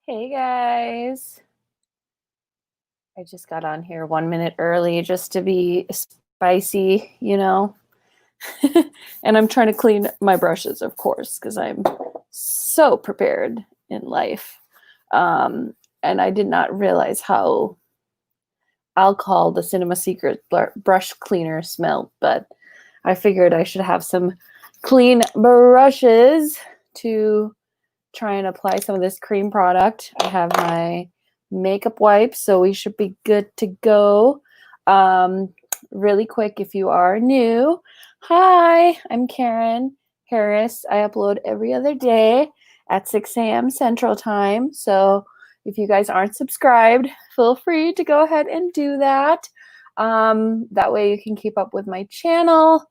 Hey guys. I just got on here 1 minute early just to be spicy, you know. And I'm trying to clean my brushes, of course, because I'm so prepared in life. Um, and I did not realize how alcohol the Cinema Secret brush cleaner smelled, but I figured I should have some clean brushes to try and apply some of this cream product. I have my makeup wipes, so we should be good to go. Really quick, if you are new, hi, I'm Karen Harris. I upload every other day at 6 a.m. Central Time. So if you guys aren't subscribed, feel free to go ahead and do that. That way you can keep up with my channel.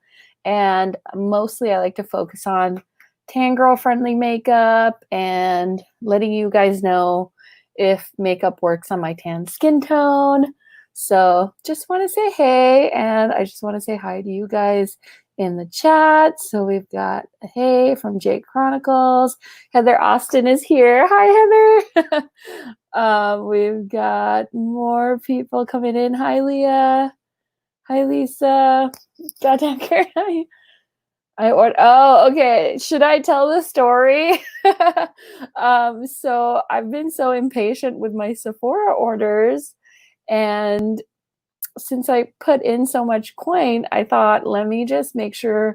And mostly I like to focus on tan girl friendly makeup and letting you guys know if makeup works on my tan skin tone. So just want to say hey, and I just want to say hi to you guys in the chat. So we've got a hey from Jake Chronicles. Heather Austin is here. Hi, Heather. We've got more people coming in. Hi, Leah. Hi, Lisa. Goddamn, Karen. Oh, okay. Should I tell the story? So I've been so impatient with my Sephora orders, and since I put in so much coin, I thought, let me just make sure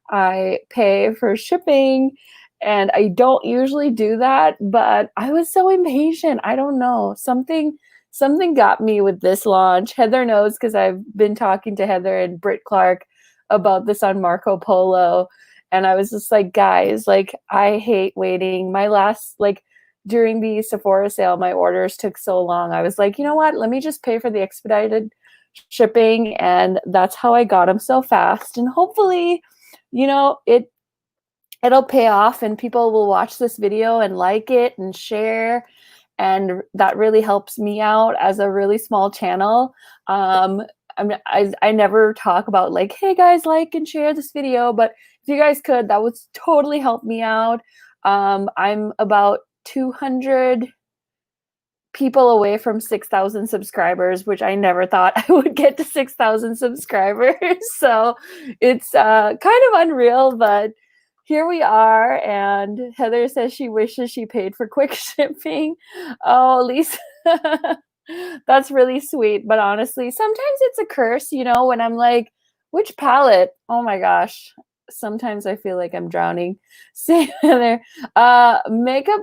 I pay for shipping. And I don't usually do that, but I was so impatient. I don't know. Something got me with this launch. Heather knows because I've been talking to Heather and Britt Clark about this on Marco Polo. And I was just like, guys, like, I hate waiting. During the Sephora sale, my orders took so long. I was like, you know what? Let me just pay for the expedited shipping. And that's how I got them so fast. And hopefully, it'll pay off and people will watch this video and like it and share. And that really helps me out as a really small channel. I never talk about like, hey guys, like and share this video, but if you guys could, that would totally help me out. I'm about 200 people away from 6,000 subscribers, which I never thought I would get to 6,000 subscribers. So it's kind of unreal, but here we are. And Heather says she wishes she paid for quick shipping. Oh, Lisa. That's really sweet. But honestly, sometimes it's a curse, when I'm like, which palette? Oh my gosh. Sometimes I feel like I'm drowning. Same there. Makeup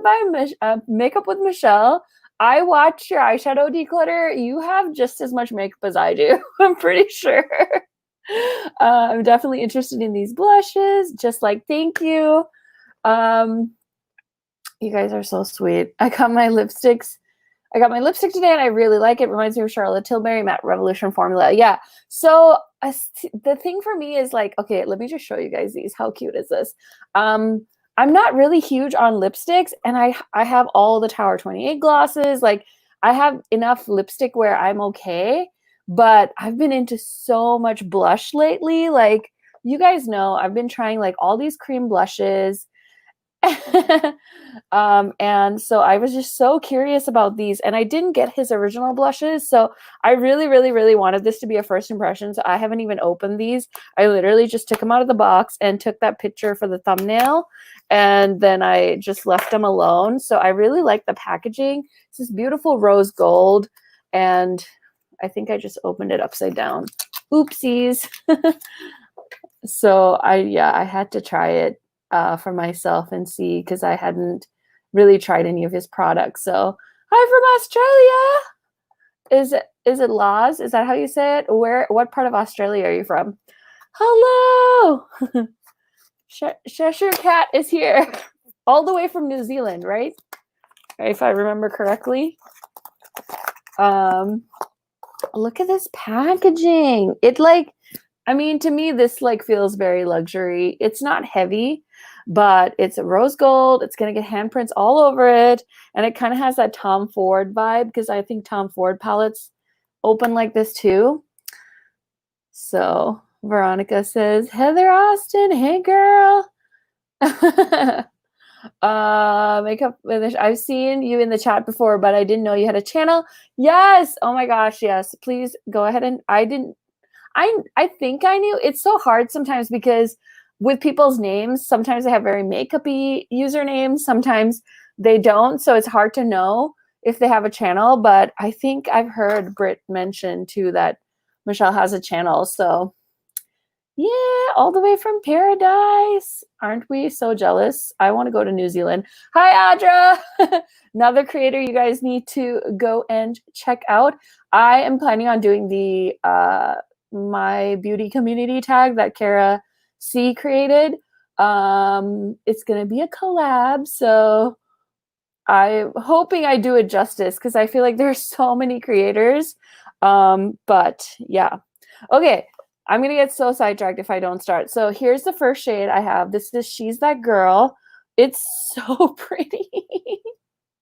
with Michelle. I watched your eyeshadow declutter. You have just as much makeup as I do. I'm pretty sure. I'm definitely interested in these blushes. Just like, thank you. You guys are so sweet. I got my lipstick today and I really like it. Reminds me of Charlotte Tilbury Matte Revolution formula. Yeah. So the thing for me is like, okay, let me just show you guys these. How cute is this? I'm not really huge on lipsticks, and I have all the Tower 28 glosses. Like, I have enough lipstick where I'm okay, but I've been into so much blush lately. Like, you guys know, I've been trying like all these cream blushes. And so I was just so curious about these, and I didn't get his original blushes. So I really, really, really wanted this to be a first impression. So I haven't even opened these. I literally just took them out of the box and took that picture for the thumbnail. And then I just left them alone. So I really like the packaging. It's this beautiful rose gold. And I think I just opened it upside down. Oopsies. So I had to try it for myself and see, because I hadn't really tried any of his products. So hi from Australia. Is it Laws? Is that how you say it? What part of Australia are you from? Hello. Cheshire Cat is here. All the way from New Zealand, right? If I remember correctly. Look at this packaging. To me, this like feels very luxury. It's not heavy, but it's a rose gold. It's going to get handprints all over it. And it kind of has that Tom Ford vibe, because I think Tom Ford palettes open like this too. So Veronica says, Heather Austin, hey girl. Makeup finish. I've seen you in the chat before, but I didn't know you had a channel. Yes. Oh my gosh. Yes. Please go ahead and I think I knew. It's so hard sometimes because with people's names, sometimes they have very makeup-y usernames, sometimes they don't. So it's hard to know if they have a channel. But I think I've heard Britt mention too that Michelle has a channel. So yeah, all the way from paradise. Aren't we so jealous? I want to go to New Zealand. Hi, Audra. Another creator you guys need to go and check out. I am planning on doing the my beauty community tag that Kara C created. It's going to be a collab. So I'm hoping I do it justice because I feel like there's so many creators. But yeah. Okay. I'm going to get so sidetracked if I don't start. So here's the first shade I have. This is She's That Girl. It's so pretty.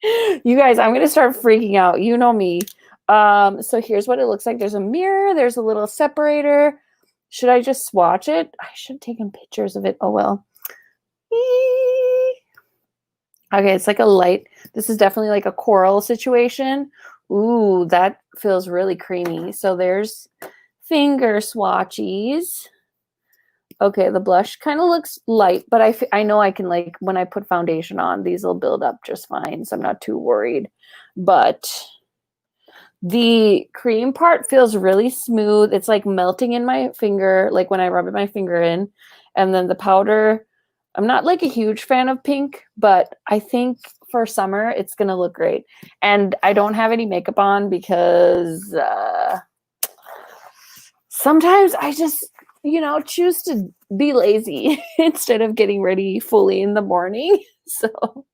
You guys, I'm going to start freaking out. You know me. So here's what it looks like. There's a mirror. There's a little separator. Should I just swatch it? I should have taken pictures of it. Oh, well. Okay, it's like a light. This is definitely like a coral situation. Ooh, that feels really creamy. So there's finger swatchies. Okay, the blush kind of looks light, but I know I can, like, when I put foundation on, these will build up just fine, so I'm not too worried. But the cream part feels really smooth. It's like melting in my finger, like when I rub my finger in. And then the powder, I'm not like a huge fan of pink, but I think for summer, it's going to look great. And I don't have any makeup on because sometimes I just, choose to be lazy instead of getting ready fully in the morning. So,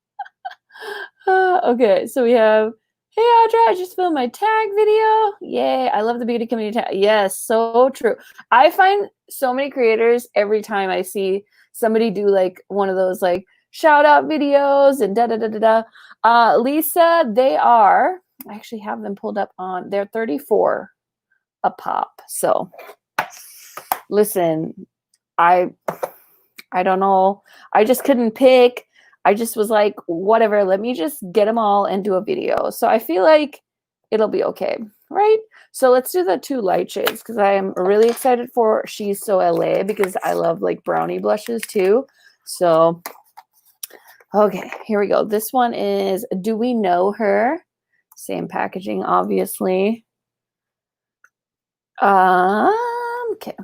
okay. So we have, hey, Audra, I just filmed my tag video. Yay. I love the beauty community tag. Yes, so true. I find so many creators every time I see somebody do like one of those like shout out videos and da. Lisa, I actually have them pulled up on, they're 34 a pop. So listen, I don't know. I just couldn't pick. I just was like, whatever, let me just get them all and do a video. So I feel like it'll be okay, right? So let's do the 2 light shades because I am really excited for She's So LA because I love like brownie blushes too. So, okay, here we go. This one is Do We Know Her? Same packaging, obviously. Okay.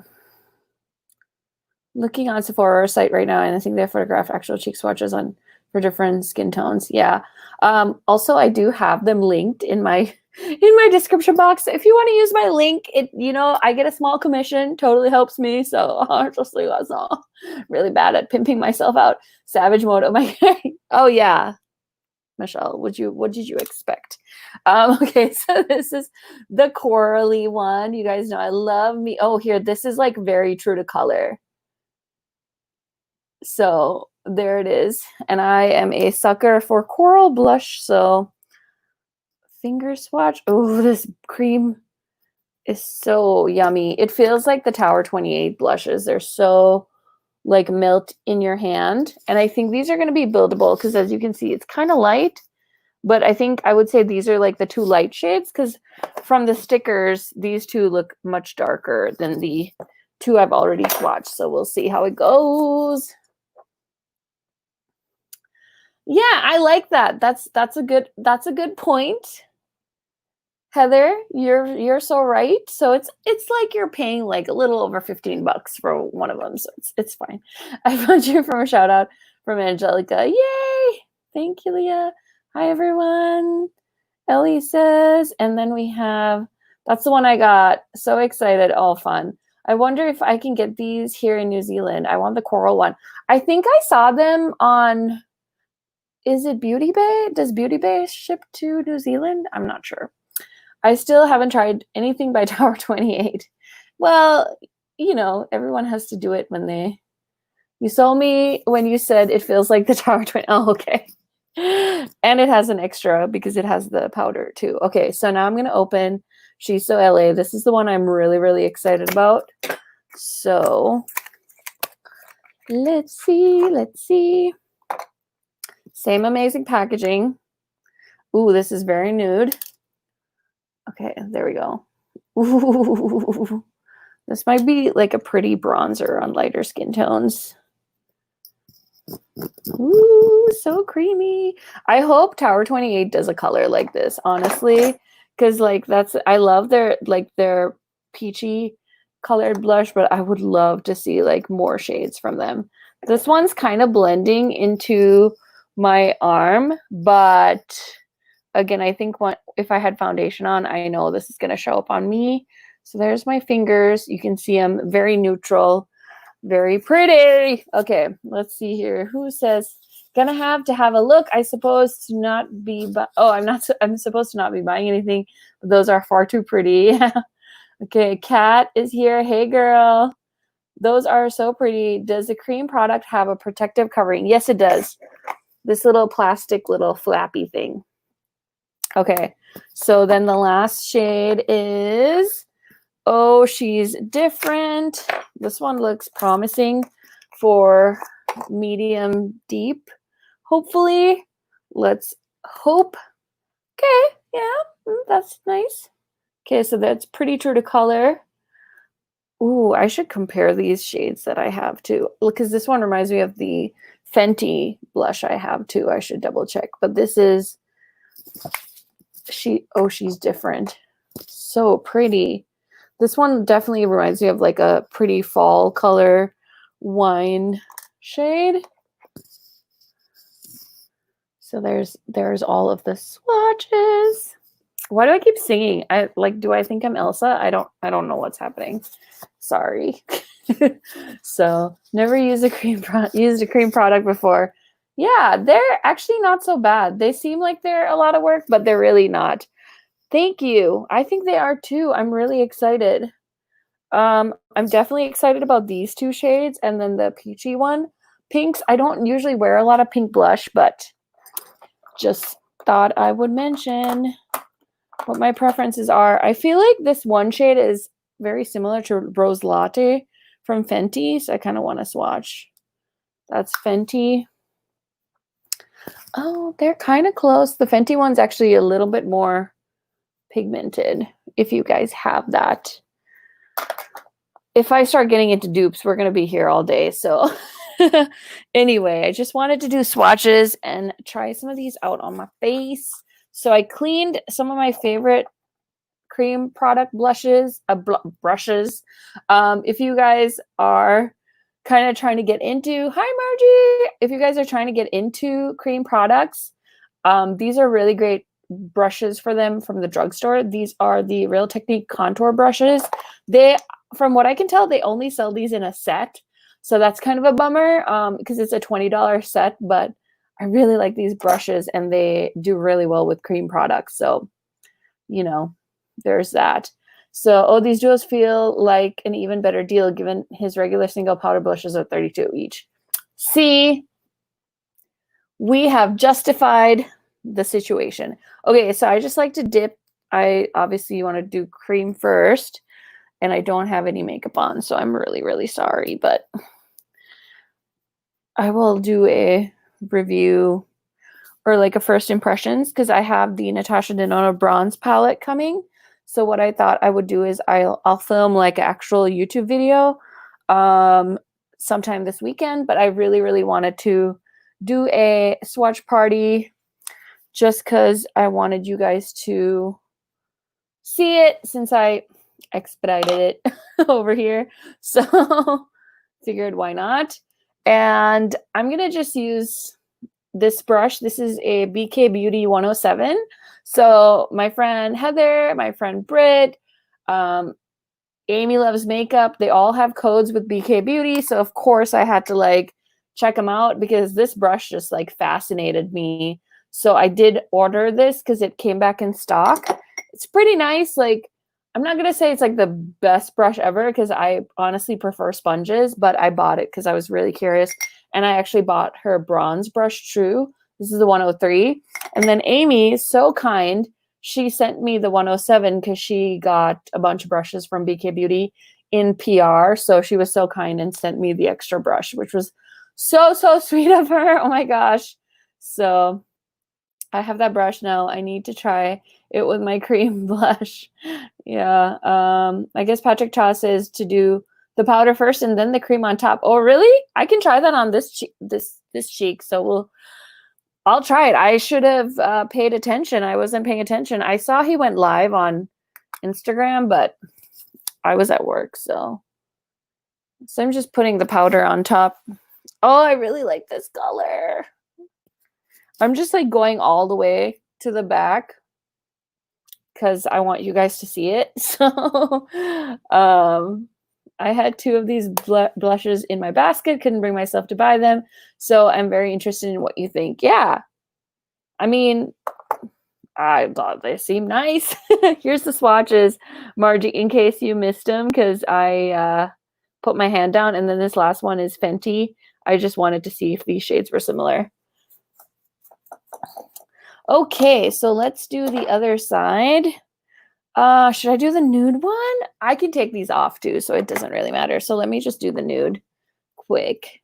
Looking on Sephora site right now, and I think they photographed actual cheek swatches for different skin tones. Yeah. Also, I do have them linked in my description box. If you want to use my link, I get a small commission. Totally helps me. So just leave us all. Really bad at pimping myself out. Savage mode. Oh my God. Oh yeah. Michelle, what did you expect? Okay, so this is the corally one. You guys know I love me. Oh, here, this is like very true to color. So there it is. And I am a sucker for coral blush. So finger swatch. Oh, this cream is so yummy. It feels like the Tower 28 blushes. They're so like melt in your hand. And I think these are going to be buildable because as you can see, it's kind of light. But I think I would say these are like the 2 light shades because from the stickers, these 2 look much darker than the 2 I've already swatched. So we'll see how it goes. Yeah, I like that. That's a good point. Heather, you're so right. So it's like you're paying like a little over $15 for one of them. So it's fine. I found you from a shout out from Angelica. Yay! Thank you, Leah. Hi everyone. Ellie says, and then we have, that's the one I got. So excited. All fun. I wonder if I can get these here in New Zealand. I want the coral one. I think I saw them on, is it Beauty Bay? Does Beauty Bay ship to New Zealand? I'm not sure. I still haven't tried anything by Tower 28. Well, everyone has to do it when you sold me when you said it feels like the Tower 20. Oh, okay. And it has an extra because it has the powder too. Okay, so now I'm going to open She's So LA. This is the one I'm really, really excited about. So let's see. Same amazing packaging. Ooh, this is very nude. Okay, there we go. Ooh, this might be like a pretty bronzer on lighter skin tones. Ooh, so creamy. I hope Tower 28 does a color like this, honestly, because like I love their peachy colored blush, but I would love to see like more shades from them. This one's kind of blending into my arm, but again, I think if I had foundation on, I know this is going to show up on me. So there's my fingers. You can see I'm very neutral. Very pretty. Okay, let's see here. Who says gonna have to have a look? I suppose to not be. I'm supposed to not be buying anything. Those are far too pretty. Okay, Kat is here. Hey, girl. Those are so pretty. Does the cream product have a protective covering? Yes, it does. This little plastic, little flappy thing. Okay, so then the last shade is. Oh, she's different. This one looks promising for medium deep, hopefully. Let's hope. Okay, yeah, that's nice. Okay, so that's pretty true to color. Ooh, I should compare these shades that I have too, because this one reminds me of the Fenty blush I have too. I should double check, but this is, she's different. So pretty. This one definitely reminds me of like a pretty fall color wine shade. So there's all of the swatches. Why do I keep singing? Do I think I'm Elsa? I don't know what's happening. Sorry. So never used a cream product before. Yeah, they're actually not so bad. They seem like they're a lot of work, but they're really not. Thank you. I think they are too. I'm really excited. I'm definitely excited about these two shades and then the peachy one. Pinks, I don't usually wear a lot of pink blush, but just thought I would mention what my preferences are. I feel like this one shade is very similar to Rose Latte from Fenty, so I kind of want to swatch. That's Fenty. Oh, they're kind of close. The Fenty one's actually a little bit more pigmented, if you guys have that. If I start getting into dupes, we're going to be here all day. So anyway, I just wanted to do swatches and try some of these out on my face. So I cleaned some of my favorite cream product brushes. If you guys are kind of trying to get into, hi Margie, if you guys are trying to get into cream products, these are really great brushes for them from the drugstore. These are the Real Technique contour brushes. From what I can tell, they only sell these in a set. So that's kind of a bummer because it's a $20 set, but I really like these brushes and they do really well with cream products. So, you know, there's that. So, these duos feel like an even better deal given his regular single powder blushes are $32 each. See, we have justified the situation. Okay, so I just like to dip. I obviously want to do cream first, and I don't have any makeup on, so I'm really, really sorry, but I will do a review or like a first impressions because I have the Natasha Denona bronze palette coming. So what I thought I would do is I'll film like an actual YouTube video sometime this weekend, but I really, really wanted to do a swatch party just because I wanted you guys to see it since I expedited it over here. So figured why not? And I'm going to just use this brush. This is a BK Beauty 107. So my friend Heather, my friend Britt, Amy Loves Makeup, they all have codes with BK Beauty. So of course I had to like check them out because this brush just like fascinated me. So I did order this because it came back in stock. It's pretty nice. Like, I'm not going to say it's like the best brush ever because I honestly prefer sponges, but I bought it because I was really curious. And I actually bought her bronze brush True. This is the 103. And then Amy is so kind. She sent me the 107 because she got a bunch of brushes from BK Beauty in PR. So she was so kind and sent me the extra brush, which was so, so sweet of her. Oh my gosh. So I have that brush now. I need to try it with my cream blush. Yeah. I guess Patrick Cha says to do the powder first and then the cream on top. Oh, really? I can try that on this cheek. So I'll try it. I should have paid attention. I wasn't paying attention. I saw he went live on Instagram, but I was at work, so I'm just putting the powder on top. Oh, I really like this color. I'm just like going all the way to the back because I want you guys to see it. So I had 2 of these blushes in my basket, couldn't bring myself to buy them. So I'm very interested in what you think. Yeah. I mean, I thought they seem nice. Here's the swatches, Margie, in case you missed them, because I put my hand down. And then this last one is Fenty. I just wanted to see if these shades were similar. Okay, so let's do the other side. Should I do the nude one? I can take these off too, so it doesn't really matter. So let me just do the nude quick.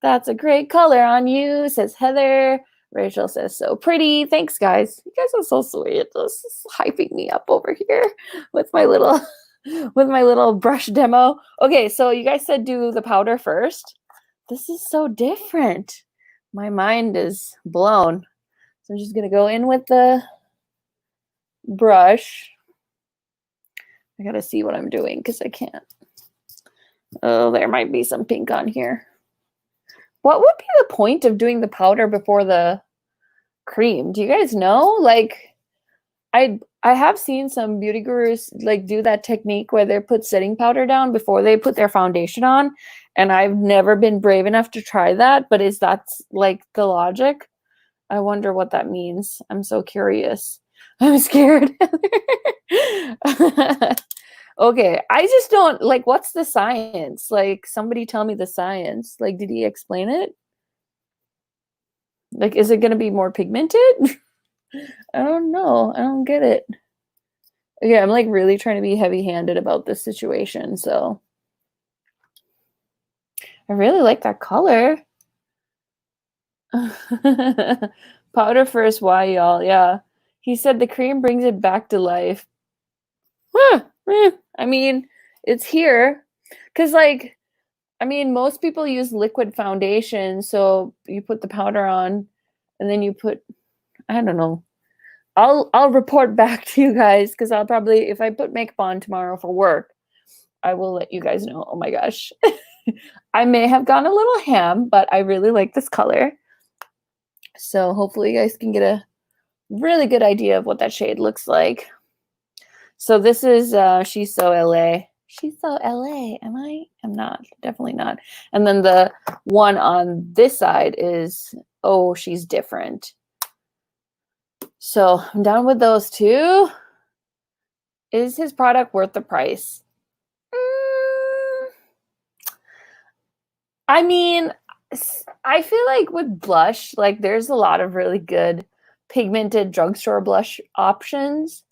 That's a great color on you, says Heather. Rachel says, so pretty. Thanks, guys. You guys are so sweet. This is hyping me up over here with my little brush demo. Okay, so you guys said do the powder first. This is so different. My mind is blown. So I'm just going to go in with the brush. I got to see what I'm doing because I can't. Oh, there might be some pink on here. What would be the point of doing the powder before the cream? Do you guys know? Like, I have seen some beauty gurus like do that technique where they put setting powder down before they put their foundation on, and I've never been brave enough to try that. But is that like the logic? I wonder what that means. I'm so curious. I'm scared. Okay, I just don't like, what's the science? Like, somebody tell me the science. Like, did he explain it? Like, is it going to be more pigmented? I don't know. I don't get it. Okay, I'm like really trying to be heavy-handed about this situation, so I really like that color. Powder first, why y'all? Yeah. He said the cream brings it back to life. I mean, it's here. Because, like, I mean, most people use liquid foundation, so you put the powder on, and then you put, I don't know. I'll report back to you guys, because I'll probably, if I put makeup on tomorrow for work, I will let you guys know. Oh my gosh. I may have gone a little ham, but I really like this color. So hopefully you guys can get a really good idea of what that shade looks like. So this is She's So LA. She's So LA. Am I? I'm not. Definitely not. And then the one on this side is Oh, She's Different. So I'm done with those two. Is his product worth the price? I mean, I feel like with blush, like there's a lot of really good pigmented drugstore blush options.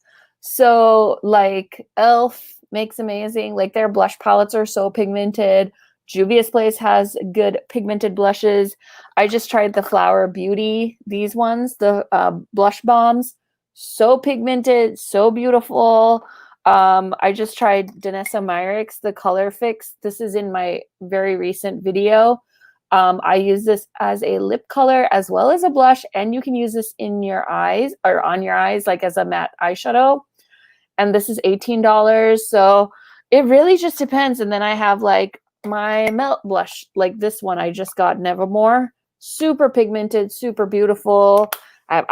So like e.l.f. makes amazing, like their blush palettes are so pigmented. Juvia's Place has good pigmented blushes. I just tried the Flower Beauty, these ones, the blush bombs, so pigmented, so beautiful. I just tried Danessa Myricks, the Color Fix. This is in my very recent video. I use this as a lip color as well as a blush, and you can use this in your eyes or on your eyes, like as a matte eyeshadow. And this is $18. So it really just depends. And then I have like my Melt blush, like this one I just got, Nevermore. Super pigmented, super beautiful. I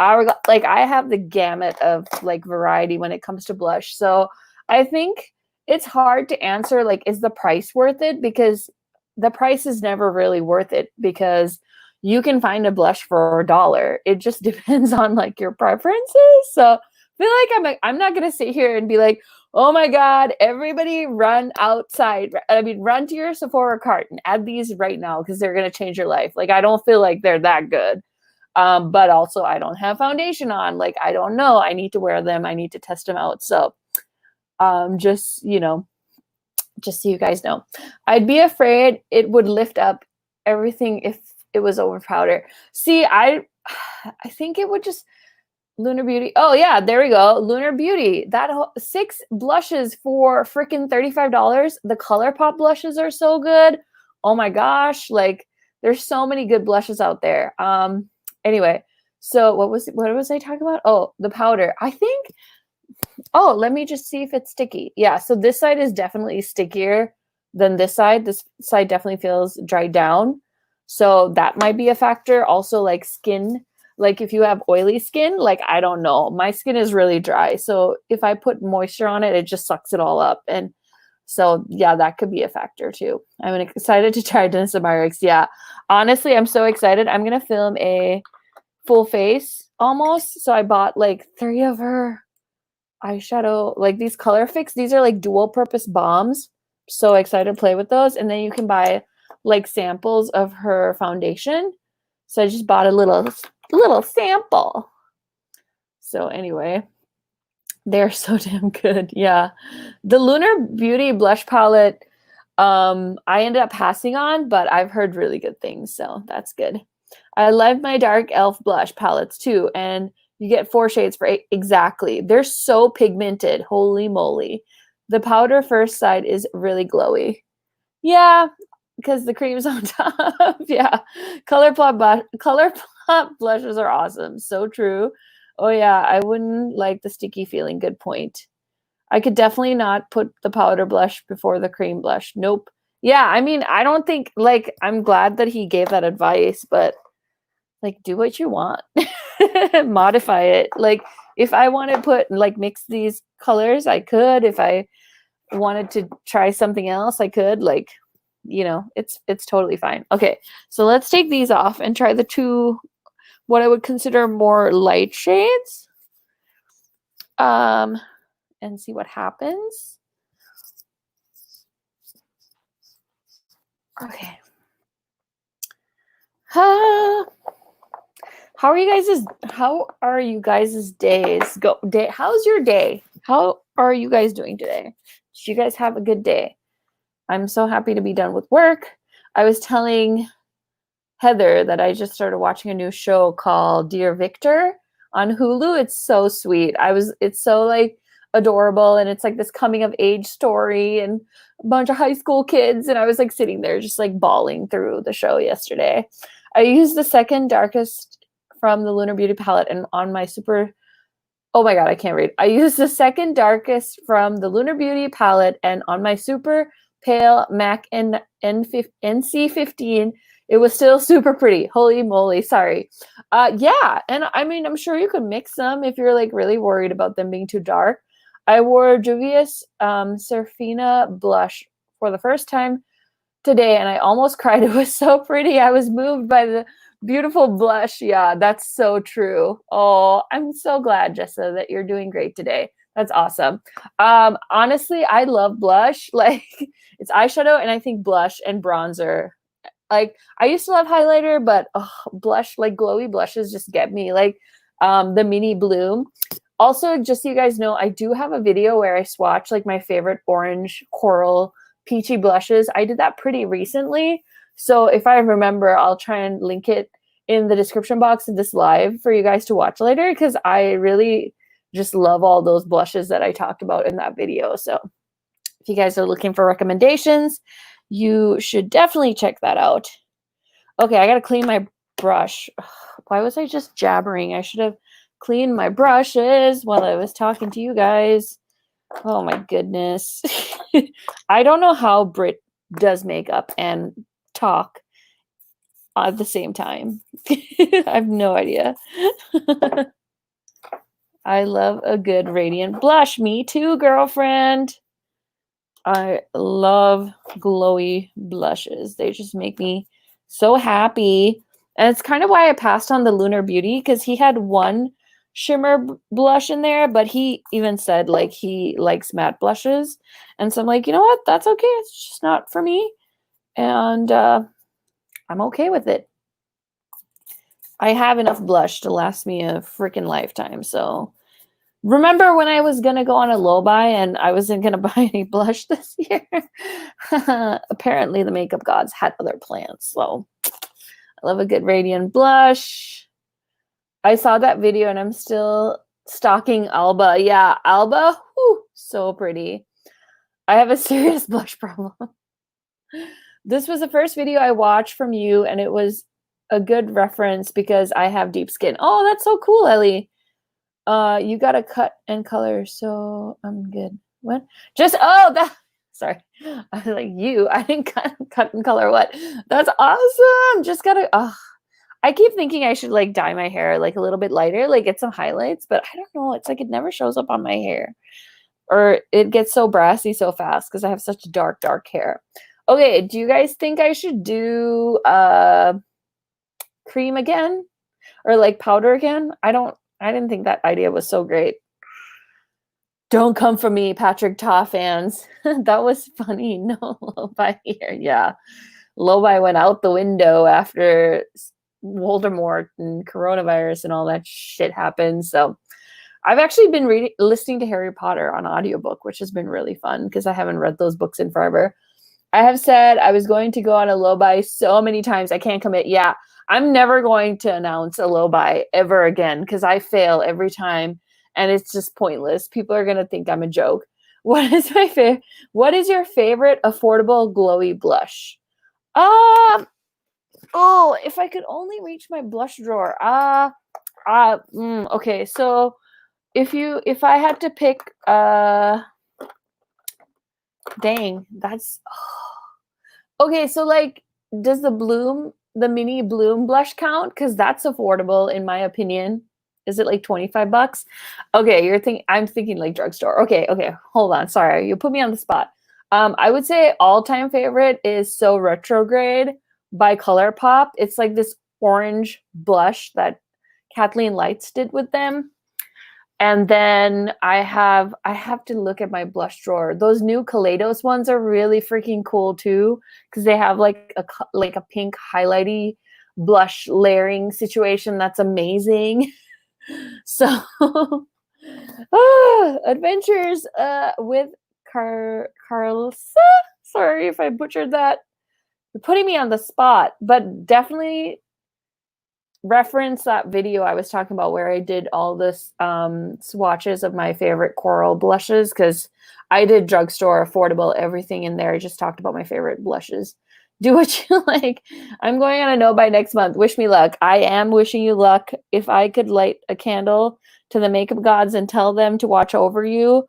have the gamut of like variety when it comes to blush. So I think it's hard to answer, like, is the price worth it? Because the price is never really worth it, because you can find a blush for $1. It just depends on like your preferences. So I feel like I'm not gonna sit here and be like, oh my God, everybody run outside. I mean, run to your Sephora cart and add these right now because they're gonna change your life. Like, I don't feel like they're that good. But also I don't have foundation on. Like, I don't know. I need to wear them. I need to test them out. So just, you know, just so you guys know, I'd be afraid it would lift up everything if it was over powder. See, I I think it would just Lunar Beauty. Oh yeah, there we go. Lunar Beauty. That 6 blushes for freaking $35. The ColourPop blushes are so good. Oh my gosh, like there's so many good blushes out there. Anyway, so what was I talking about? Oh, the powder. I think oh, let me just see if it's sticky. Yeah, so this side is definitely stickier than this side. This side definitely feels dried down. So that might be a factor. Also, like skin, like if you have oily skin, like I don't know. My skin is really dry. So if I put moisture on it, it just sucks it all up. And so yeah, that could be a factor too. I'm excited to try Dennis Myrick's. Yeah. Honestly, I'm so excited. I'm gonna film a full face almost. So I bought like 3 of her eyeshadow, like these color fix. These are like dual purpose bombs. So excited to play with those. And then you can buy like samples of her foundation. So I just bought a little sample. So anyway, they're so damn good. Yeah. The Lunar Beauty blush palette, I ended up passing on, but I've heard really good things. So that's good. I love my dark elf blush palettes too. And you get 4 shades for 8. Exactly. They're so pigmented. Holy moly. The powder first side is really glowy. Yeah, because the cream's on top. Yeah. ColourPop blushes are awesome. So true. Oh yeah, I wouldn't like the sticky feeling. Good point. I could definitely not put the powder blush before the cream blush. Nope. Yeah, I mean, I don't think like I'm glad that he gave that advice, but like do what you want. Modify it. Like if I want to put like mix these colors, I could. If I wanted to try something else, I could. Like, you know, it's totally fine. Okay, so let's take these off and try the 2 what I would consider more light shades. And see what happens. Okay. How are you guys' days go day? How's your day? How are you guys doing today? Did you guys have a good day? I'm so happy to be done with work. I was telling Heather that I just started watching a new show called Dear Victor on Hulu. It's so sweet. It's so like adorable, and it's like this coming of age story and a bunch of high school kids, and I was like sitting there just like bawling through the show yesterday. I used the second darkest from the Lunar Beauty palette, and on my super oh my god, I can't read. I used the second darkest from the Lunar Beauty palette, and on my super pale MAC NC15, it was still super pretty. Holy moly, sorry. Yeah, and I mean, I'm sure you could mix them if you're like really worried about them being too dark. I wore Juvia's Serafina blush for the first time today, and I almost cried. It was so pretty. I was moved by the beautiful blush. Yeah, that's so true. Oh, I'm so glad, Jessa, that you're doing great today. That's awesome. Honestly, I love blush. Like it's eyeshadow and I think blush and bronzer. Like I used to love highlighter, but blush, like glowy blushes just get me. Like the mini bloom. Also, just so you guys know, I do have a video where I swatch like my favorite orange, coral, peachy blushes. I did that pretty recently. So if I remember, I'll try and link it in the description box of this live for you guys to watch later, because I really just love all those blushes that I talked about in that video. So if you guys are looking for recommendations, you should definitely check that out. Okay, I got to clean my brush. Why was I just jabbering? I should have cleaned my brushes while I was talking to you guys. Oh my goodness. I don't know how Brit does makeup and talk at the same time. I have no idea. I love a good radiant blush. Me too, girlfriend. I love glowy blushes. They just make me so happy. And it's kind of why I passed on the Lunar Beauty, because he had one shimmer blush in there, but he even said like he likes matte blushes. And so I'm like, you know what? That's okay. It's just not for me. And I'm okay with it. I have enough blush to last me a freaking lifetime. So remember when I was going to go on a low buy and I wasn't going to buy any blush this year? Apparently the makeup gods had other plans. So I love a good radiant blush. I saw that video and I'm still stalking Alba. Yeah, Alba, whew, so pretty. I have a serious blush problem. This was the first video I watched from you, and it was a good reference because I have deep skin. Oh, that's so cool, Ellie. You got to cut and color, so I'm good. What? Just, oh, that, sorry. I was like, I didn't cut and color what? That's awesome. Just gotta, I keep thinking I should like dye my hair like a little bit lighter, like get some highlights, but I don't know. It's like it never shows up on my hair, or it gets so brassy so fast because I have such dark hair. Okay, do you guys think I should do cream again or like powder again? I didn't think that idea was so great. Don't come for me, Patrick Ta fans. That was funny. No, Lo-Fi here. Yeah. Lo-Fi went out the window after Voldemort and coronavirus and all that shit happened. So I've actually been listening to Harry Potter on audiobook, which has been really fun because I haven't read those books in forever. I have said I was going to go on a low-buy so many times. I can't commit. Yeah, I'm never going to announce a low-buy ever again because I fail every time and it's just pointless. People are going to think I'm a joke. What is your favorite affordable glowy blush? Oh, if I could only reach my blush drawer. Okay, so if I had to pick dang, that's okay, so like does the mini bloom blush count? Because that's affordable in my opinion. Is it like 25 bucks? Okay, I'm thinking like drugstore. Okay, hold on. Sorry, you put me on the spot. I would say all-time favorite is So Retrograde by ColourPop. It's like this orange blush that Kathleen Lights did with them. And then I have to look at my blush drawer. Those new Kaleidos ones are really freaking cool too, because they have like a pink highlighty blush layering situation that's amazing. So adventures with Carlsa. Sorry if I butchered that. You're putting me on the spot, but definitely reference that video I was talking about where I did all this swatches of my favorite coral blushes, because I did drugstore, affordable, everything in there. I just talked about my favorite blushes. Do what you like. I'm going on a no by next month. Wish me luck. I am wishing you luck. If I could light a candle to the makeup gods and tell them to watch over you,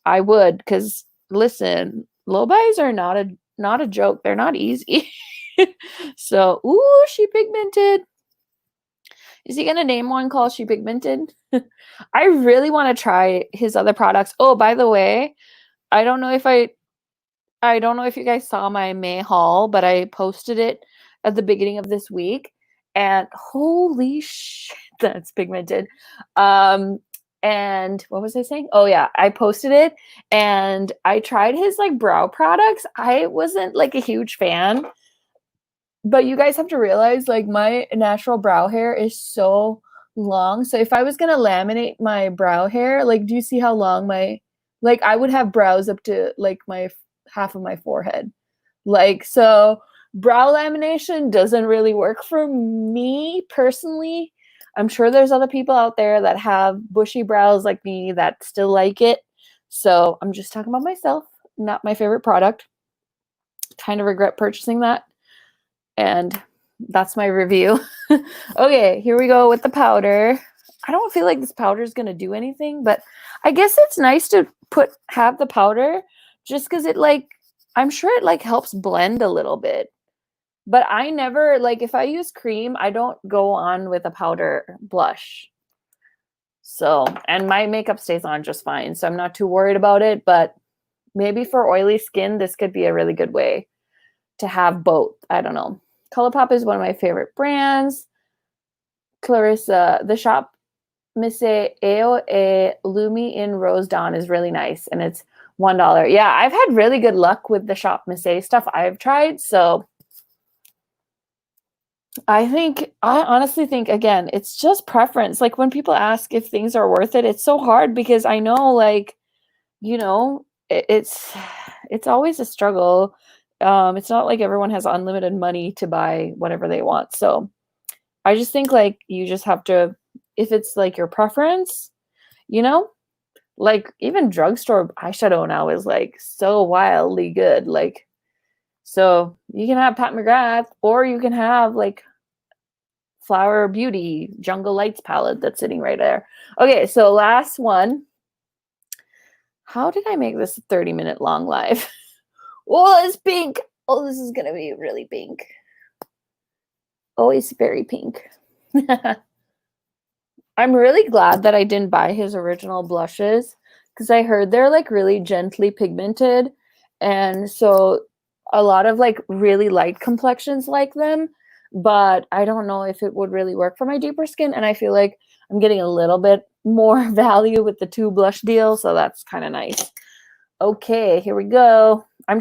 I would. Because listen, low buys are not a joke. They're not easy. So, ooh, She Pigmented. Is he gonna name one called She Pigmented? I really want to try his other products. Oh, by the way, I don't know if you guys saw my May haul, but I posted it at the beginning of this week, and holy shit, that's Pigmented. And what was I saying? Oh yeah, I posted it and I tried his like brow products. I wasn't like a huge fan, but you guys have to realize like my natural brow hair is so long. So if I was going to laminate my brow hair, like, do you see how long like I would have brows up to like my half of my forehead. Like, so brow lamination doesn't really work for me personally. I'm sure there's other people out there that have bushy brows like me that still like it. So I'm just talking about myself, not my favorite product. Kind of regret purchasing that. And that's my review. Okay, here we go with the powder. I don't feel like this powder is going to do anything, but I guess it's nice to have the powder just because it like, I'm sure it like helps blend a little bit. But I never, like if I use cream, I don't go on with a powder blush. So, and my makeup stays on just fine. So I'm not too worried about it, but maybe for oily skin, this could be a really good way to have both. I don't know. ColourPop is one of my favorite brands. Clarissa, the shop Mise Eo e Lumi in Rose Dawn is really nice, and it's $1. Yeah, I've had really good luck with the shop Mise stuff I've tried, so I honestly think, again, it's just preference. Like when people ask if things are worth it, it's so hard because I know, like, you know, it's always a struggle. It's not like everyone has unlimited money to buy whatever they want. So I just think like you just have to if it's like your preference, you know, like even drugstore eyeshadow now is like so wildly good. Like, so you can have Pat McGrath, or you can have like Flower Beauty Jungle Lights palette that's sitting right there. Okay, so last one. How did I make this a 30-minute long live? Oh, it's pink. Oh, this is gonna be really pink. Oh, it's very pink. I'm really glad that I didn't buy his original blushes, because I heard they're like really gently pigmented. And so a lot of like really light complexions like them, but I don't know if it would really work for my deeper skin. And I feel like I'm getting a little bit more value with the 2 blush deal. So that's kind of nice. Okay, here we go. I'm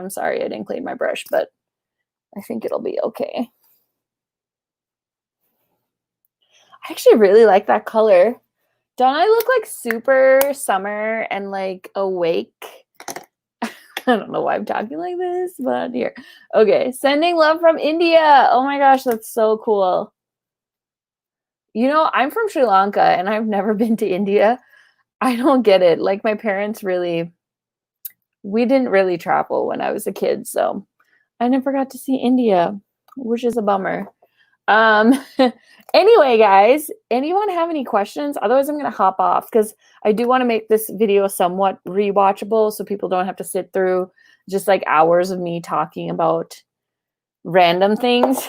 sorry I didn't clean my brush, but I think it'll be okay. I actually really like that color. Don't I look like super summer and like awake? I don't know why I'm talking like this, but here. Okay, sending love from India. Oh my gosh, that's so cool. You know, I'm from Sri Lanka and I've never been to India. I don't get it. Like my parents we didn't really travel when I was a kid, so I never got to see India, which is a bummer. Um, anyway, guys, anyone have any questions? Otherwise, I'm going to hop off because I do want to make this video somewhat rewatchable so people don't have to sit through just like hours of me talking about random things.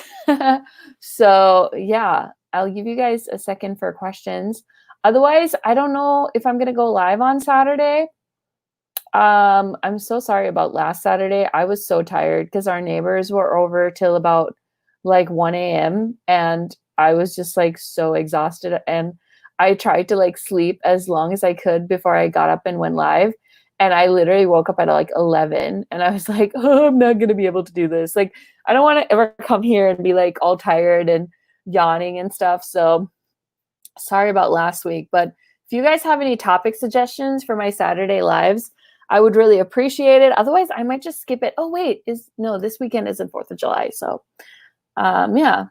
So yeah, I'll give you guys a second for questions. Otherwise, I don't know if I'm going to go live on Saturday. I'm so sorry about last Saturday. I was so tired because our neighbors were over till about like 1 a.m. and I was just like so exhausted, and I tried to like sleep as long as I could before I got up and went live. And I literally woke up at like 11 and I was like, oh, I'm not going to be able to do this. Like, I don't want to ever come here and be like all tired and yawning and stuff. So sorry about last week. But if you guys have any topic suggestions for my Saturday lives, I would really appreciate it. Otherwise, I might just skip it. Oh, wait, no, this weekend isn't 4th of July. So yeah,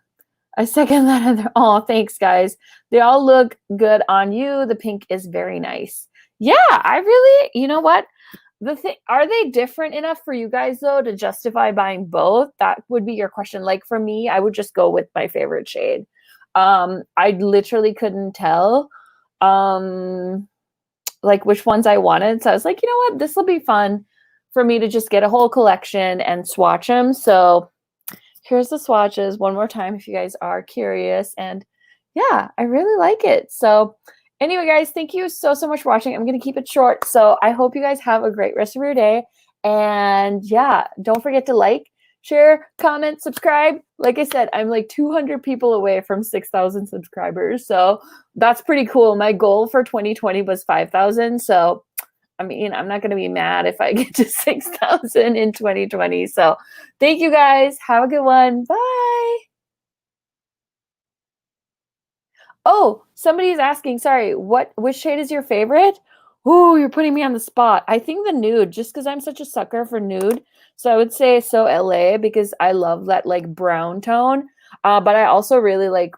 I second that. Oh, thanks, guys. They all look good on you. The pink is very nice. Yeah, I really, you know what? Are they different enough for you guys though to justify buying both? That would be your question. Like for me, I would just go with my favorite shade. I literally couldn't tell like which ones I wanted. So I was like, you know what? This will be fun for me to just get a whole collection and swatch them. So here's the swatches one more time if you guys are curious. And yeah, I really like it. So anyway, guys, thank you so much for watching. I'm going to keep it short. So I hope you guys have a great rest of your day. And yeah, don't forget to like, share, comment, subscribe. Like I said, I'm like 200 people away from 6,000 subscribers. So that's pretty cool. My goal for 2020 was 5,000. So I mean, I'm not going to be mad if I get to 6,000 in 2020. So thank you guys. Have a good one. Bye. Oh, somebody's asking, sorry, which shade is your favorite? Oh, you're putting me on the spot. I think the nude, just because I'm such a sucker for nude. So I would say So LA because I love that like brown tone. But I also really like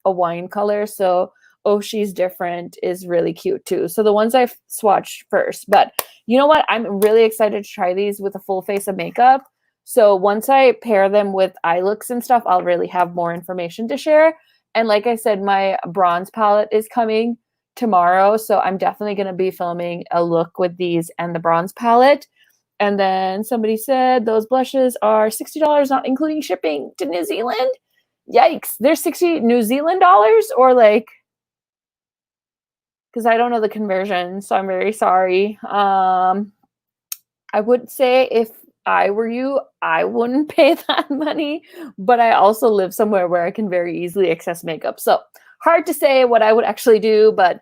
a wine color. So Oh, She's Different is really cute too. So the ones I've swatched first. But you know what? I'm really excited to try these with a full face of makeup. So once I pair them with eye looks and stuff, I'll really have more information to share. And like I said, my bronze palette is coming tomorrow. So I'm definitely going to be filming a look with these and the bronze palette. And then somebody said those blushes are $60, not including shipping to New Zealand. Yikes. They're 60 New Zealand dollars or like, because I don't know the conversion. So I'm very sorry. I would say if I were you, I wouldn't pay that money, but I also live somewhere where I can very easily access makeup. So hard to say what I would actually do, but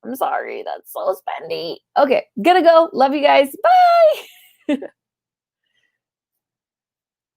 I'm sorry. That's so spendy. Okay, gonna go. Love you guys. Bye.